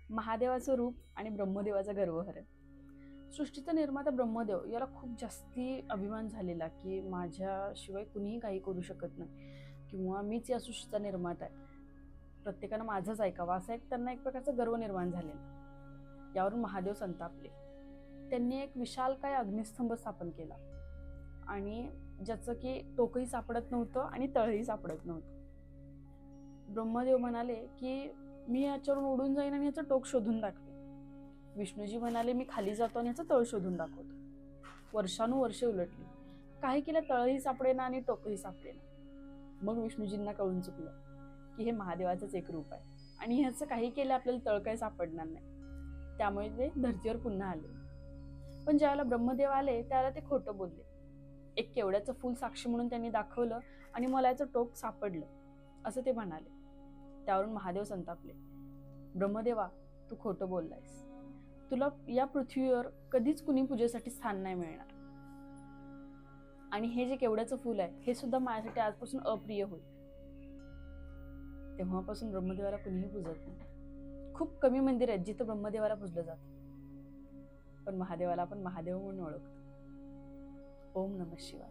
महादेवाचं रूप आणि ब्रह्मदेवाचा गर्वहरण. सृष्टीचा निर्माता ब्रह्मदेव याला खूप जास्ती अभिमान झालेला की माझ्याशिवाय कुणीही काही करू शकत नाही किंवा मीच या सृष्टीचा निर्माता आहे, प्रत्येकानं माझंच ऐकावं, असा एक त्यांना एक प्रकारचा गर्व निर्माण झालेला. यावरून महादेव संतापले. त्यांनी एक विशालकाय अग्निस्तंभ स्थापन केला आणि ज्याचं की टोकही सापडत नव्हतं आणि तळही सापडत नव्हतं. ब्रह्मदेव म्हणाले की मी याच्यावरून उडून जाईन आणि याचं टोक शोधून दाखवेन. विष्णूजी म्हणाले मी खाली जातो आणि याचं तळ शोधून दाखवतो. वर्षानुवर्षे उलटली, काही केलं तळही सापडेना आणि टोकही सापडेना. मग विष्णूजींना कळून चुकलं की हे महादेवाचंच एक रूप आहे आणि ह्याचं काही केलं आपल्याला तळ काही सापडणार नाही. त्यामुळे ते धर्तीवर पुन्हा आले. पण ज्यावेळेला ब्रह्मदेव आले त्यावेळेला ते खोटं बोलले. एक केवड्याचं फूल साक्षी म्हणून त्यांनी दाखवलं आणि मला याचं टोक सापडलं असं ते म्हणाले. त्यावरून महादेव संतापले. ब्रह्मदेवा, तू खोटं बोललायस. तुला या पृथ्वीवर कधीच कुणी पूजेसाठी स्थान नाही मिळणार आणि हे जे केवड्याचं फूल आहे हे सुद्धा माझ्यासाठी आजपासून अप्रिय होईल. तेव्हापासून ब्रह्मदेवाला कुणीही पूजत नाही. खूप कमी मंदिर आहेत जिथं ब्रह्मदेवाला पूजलं जातं, पण महादेवाला आपण महादेव म्हणून ओळखतो. ओम नमः शिवाय.